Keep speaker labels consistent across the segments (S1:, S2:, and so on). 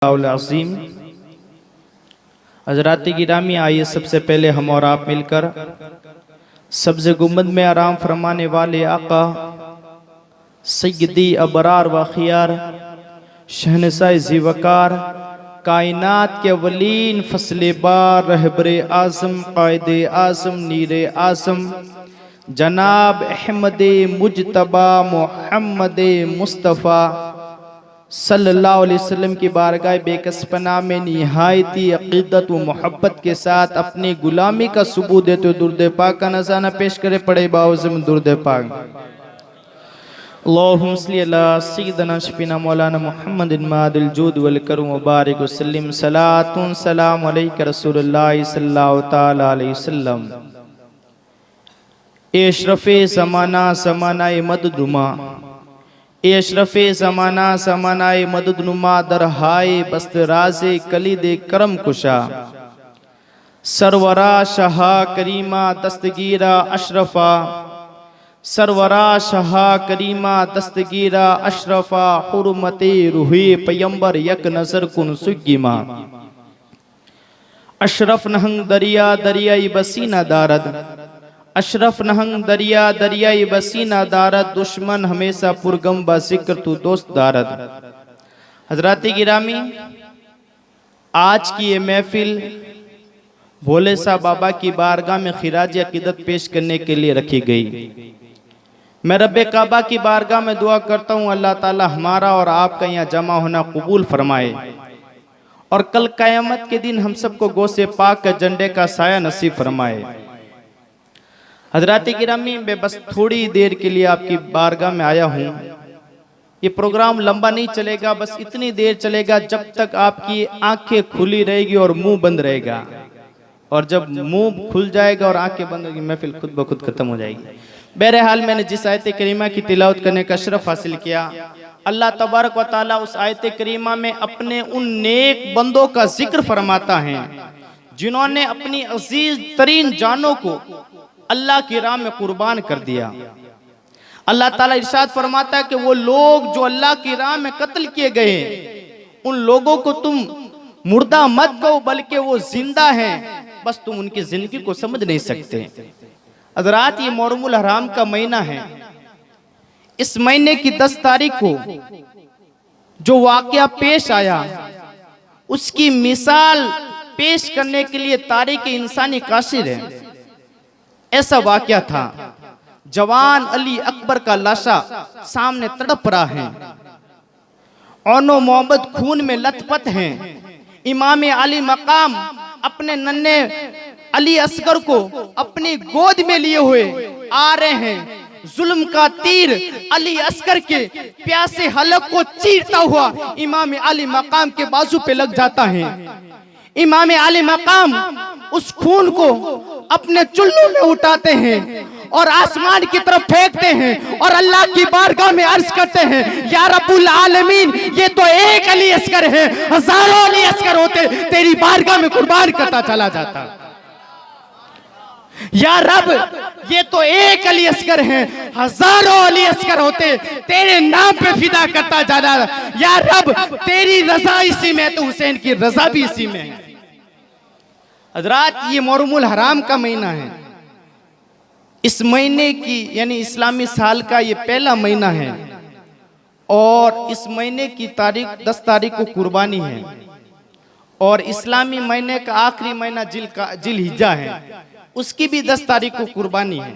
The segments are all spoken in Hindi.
S1: अज़ीम हज़रात गिरामी, आइए सबसे पहले हम और आप मिलकर सब्ज़ गुंबद में आराम फरमाने वाले आका सय्यदी अबरार व खियार शहनशाह ज़ीवकार कायनात के वलीन फसले बार रहबरे आज़म कायदे आज़म नीरे आज़म जनाब अहमद मुजतबा मोहम्मद मुस्तफ़ा सल्लल्लाहु अलैहि वसल्लम की बारगाह बेकसपना में निहायती अक़ीदत व मोहब्बत के साथ अपनी गुलामी का सबूत देते हुए दुरूद पाक का नज़ाना पेश करे। पड़े बाउज़म दुरूद पाक। अल्लाहुम्मा सल्लि अला सय्यिदिना शफीना मौलाना मुहम्मदिन मादिल जूद वल करम व बारिक वसल्लिम सलातुन सलाम अलैका रसूलुल्लाह सल्लल्लाहु तआला अलैहि वसल्लम। एशरफ़े ज़माना ज़मानाए मददुमा, एशरफ़े ज़माना ज़मानाए मददनुमा दरहाए बस्त राज़े कलीदे करम कुशा सरवरा शहा करीमा दस्तगीरा अशरफा सरवरा शहा करीमा दस्तगीरा अशरफा हुर्मते रूहे पैगंबर यक नज़र कुन सुग्गिमा अशरफ नहंग दरिया दरियाई बसीना दारद अशरफ नहंग दरिया दरियाई बसीना दारद दुश्मन हमेशा पुरगम बा जिक्र तू दोस्त दारद। हजरात गिरामी, आज की ये महफिल भोले साहब बाबा की बारगाह में खिराज अकीदत पेश करने के लिए रखी गई। मैं रब्बे काबा की बारगाह में दुआ करता हूँ अल्लाह ताला हमारा और आपका यहाँ जमा होना कबूल फरमाए और कल क़यामत के दिन हम सबको गोसे पाक के झंडे का साया नसीब फरमाए। हजरात गिरामी, मैं बस थोड़ी देर के लिए आपकी बारगाह में आया हूँ। ये प्रोग्राम लंबा नहीं चलेगा, बस इतनी देर चलेगा जब तक आपकी आंखें खुली रहेगी और मुंह बंद रहेगा, और जब मुंह खुल जाएगा और आंखें बंद होगी महफिल खुद ब खुद खत्म हो जाएगी। बहरहाल, मैंने जिस आयत करीमा की तिलावत करने का शरफ हासिल किया, अल्लाह तबारक व तआला उस आयत करीमा में अपने उन नेक बंदों का जिक्र फरमाता है जिन्होंने अपनी अजीज तरीन जानों को अल्लाह की राह में कुर्बान कर दिया। अल्लाह ताला इरशाद फरमाता है कि वो लोग जो अल्लाह की राह में कत्ल किए गए, उन लोगों को तुम मुर्दा मत कहो बल्कि वो जिंदा हैं, बस तुम उनकी जिंदगी को समझ नहीं सकते। हज़रात, ये मुहर्रमुल हराम का महीना है। इस महीने की 10 तारीख को जो वाकया पेश आया उसकी मिसाल पेश करने के लिए तारीख इंसानी काशिर है। ऐसा वाकया था, जवान अली अकबर का लाशा सामने तड़प रहा है, औनो मोहब्बत खून में लथपथ हैं। इमाम अली मकाम अपने नन्हे अली असगर को अपनी गोद में लिए हुए आ रहे हैं। जुल्म का तीर अली असगर के प्यासे हलक को चीरता हुआ इमाम अली मकाम के बाजू पे लग जाता है। इमाम अली मकाम उस खून को अपने चुल्लू में उठाते हैं और आसमान की तरफ फेंकते हैं और अल्लाह की बारगाह में अर्ज करते हैं, या रब्बुल आलमीन, ये तो एक अली असगर है, हजारों अली असगर होते तेरी बारगाह में कुर्बान करता चला जाता। या रब, ये तो एक अली असगर है, हजारों अली असगर होते तेरे नाम पे फिदा करता जाना। या रब, तेरी रजा इसी में, तो हुसैन की रजा भी इसी में है। हजरात, ये मुहर्रमुल हराम का महीना है। इस महीने की यानी इस्लामी साल का ये पहला महीना है और इस महीने की तारीख 10 तारीख को कुर्बानी है और इस्लामी महीने का आखिरी महीना जिल हिज्जा है, उसकी भी 10 तारीख को कुर्बानी है।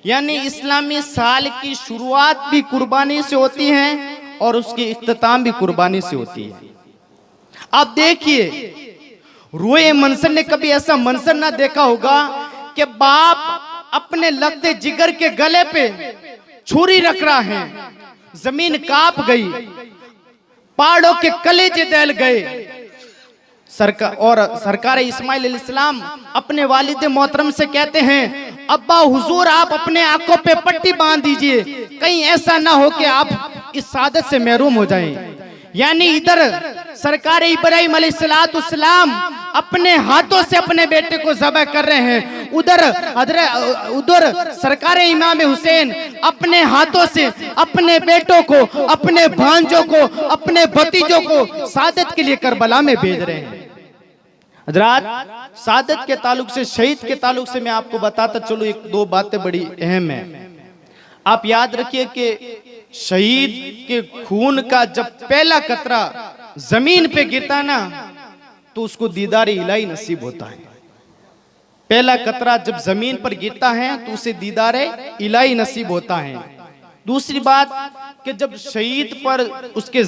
S1: यानी इस्लामी साल की शुरुआत भी कुर्बानी से होती है और उसकी इख्तिताम भी कुर्बानी से होती है। आप देखिए, रोए मंजर ने कभी ऐसा मंजर ना देखा होगा कि बाप अपने लगते जिगर के गले पे छुरी रख रहा है, जमीन कांप गई, पहाड़ों के कलेजे दहल गए। सरकार इस्माइल अलैहिस्सलाम अपने वालिद मोहतरम से कहते हैं, अब्बा हुजूर, आप अपने आंखों पे पट्टी बांध दीजिए, कहीं ऐसा ना हो कि आप इस सादत से महरूम हो जाएं। यानी इधर सरकार इब्राहिम अलैहिस्सलाम अपने हाथों से अपने बेटे को ज़बह कर रहे हैं उधर सरकार इमाम हुसैन अपने हाथों से अपने बेटों को, अपने भांजों को, अपने भतीजों को शहादत के लिए करबला में भेज रहे हैं। हजरात, शहादत के ताल्लुक से, शहीद के ताल्लुक से मैं आपको बताता चलूं, एक दो बातें बड़ी अहम है। आप याद रखिए कि शहीद के खून का जब पहला कतरा जमीन पे गिरता ना तो उसको दीदार इलाही नसीब होता है। पहला कतरा जब जमीन पर गिरता है तो उसे दीदार इलाही नसीब होता है। दूसरी बात कि जब शहीद पर, उसके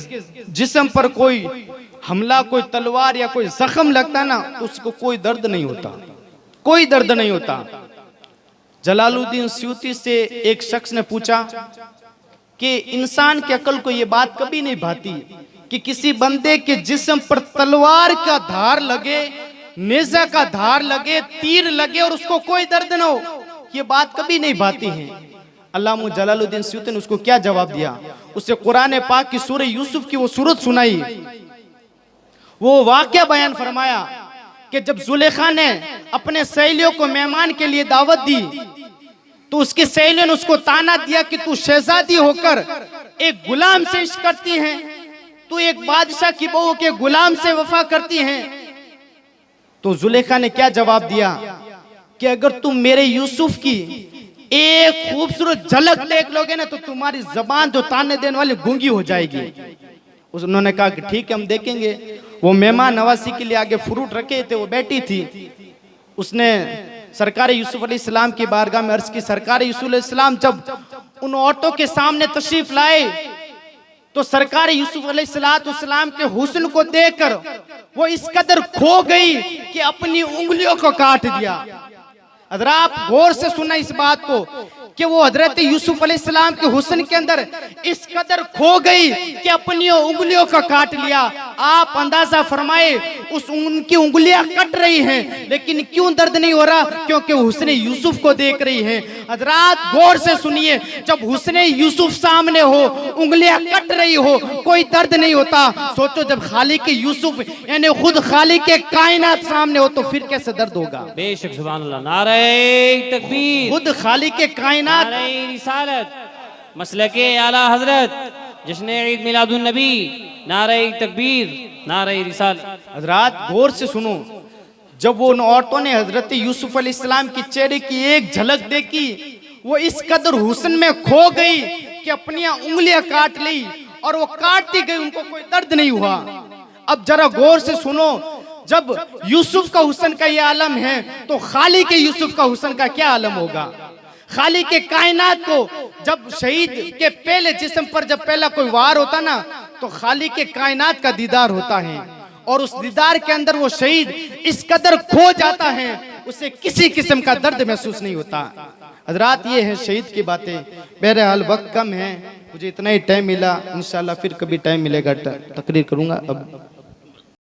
S1: जिस्म पर कोई हमला, कोई तलवार या कोई जख्म लगता ना तो उसको कोई दर्द नहीं होता, कोई दर्द नहीं होता। जलालुद्दीन सूती से एक शख्स ने पूछा कि इंसान की अकल को यह बात कभी नहीं भाती कि किसी बंदे के जिस्म पर तलवार का धार लगे, नेजा का धार लगे, तीर लगे और उसको कोई दर्द ना हो, ये बात कभी नहीं भाती है। अल्लामा जलालुद्दीन सूती ने उसको क्या जवाब दिया? उसे कुरान पाक की सूरह यूसुफ की वो सूरत सुनाई, वो वाकया बयान फरमाया कि जब जुलेखा ने अपने सहेलियों को मेहमान के लिए दावत दी तो उसकी सहेलियों ने उसको ताना दिया कि तू शहजादी होकर एक गुलाम से इश्क करती है, तू एक बादशाह की बहू के गुलाम से वफा करती है। तो जुलेखा ने क्या जवाब दिया कि अगर तुम मेरे यूसुफ की एक खूबसूरत झलक देख लोगे ना तो तुम्हारी जबान जो ताने देने वाली गूंगी हो जाएगी। उन्होंने कहा कि ठीक है, हम देखेंगे। वो मेहमान नवाजी के लिए आगे फ्रूट रखे थे, वो बैठी थी, उसने सरकार यूसुफ अलैहिस्सलाम की बारगाह में अर्ज की, सरकार यूसुफ अलैहिस्सलाम जब उन औरतों के सामने तशरीफ लाए तो सरकार यूसुफ अलैहिस्सलाम के हुस्न को देखकर वो इस कदर खो गई कि अपनी उंगलियों को काट दिया। अगर आप गौर से सुना इस बात को कि वो हजरत यूसुफ अलैहिस्सलाम के हुस्न के अंदर इस कदर खो गई कि अपनी उंगलियों का काट लिया। आप अंदाजा फरमाए, उस उनकी उंगलियां कट रही हैं लेकिन क्यों दर्द नहीं हो रहा? क्योंकि हुस्न यूसुफ को देख रही हैं। हजरात गौर से सुनिए, जब हुस्न यूसुफ सामने हो, उंगलियां कट रही हो, कोई दर्द नहीं होता। सोचो जब खालिक यूसुफ यानी खुद खालिक कायनात सामने हो तो फिर कैसे दर्द होगा?
S2: बेशक, सुभान अल्लाह, नारे तकबीर,
S1: खुद खालिक कायनात,
S2: नारे रिसालत, मसलके आला हजरत, जश्न ईद मिलादुन नबी, नारे तकबीर, नारे रिसालत।
S1: हजरात गौर से सुनो, जब वो उन औरतों ने हजरत यूसुफ अलैहिस्सलाम की चेहरे की एक झलक देखी, वो इस कदर हुस्न में खो गई कि अपनी उंगलियां काट ली और वो काटती गई, उनको कोई दर्द नहीं हुआ। अब जरा गौर से सुनो, जब यूसुफ का हुस्न का ये आलम है तो खालिक यूसुफ का हुस्न का क्या आलम होगा? खालिक के कायनात को जब शहीद के पहले जिस्म पर जब पहला कोई वार होता ना तो खालिक के कायनात का दीदार होता है और उस दीदार के अंदर वो शहीद इस कदर खो जाता है, उसे किसी किस्म का दर्द महसूस नहीं होता। हजरात ये है शहीद की बातें। बहरहाल वक्त कम है, मुझे इतना ही टाइम मिला, इंशाल्लाह फिर कभी टाइम मिलेगा तकरीर करूंगा। अब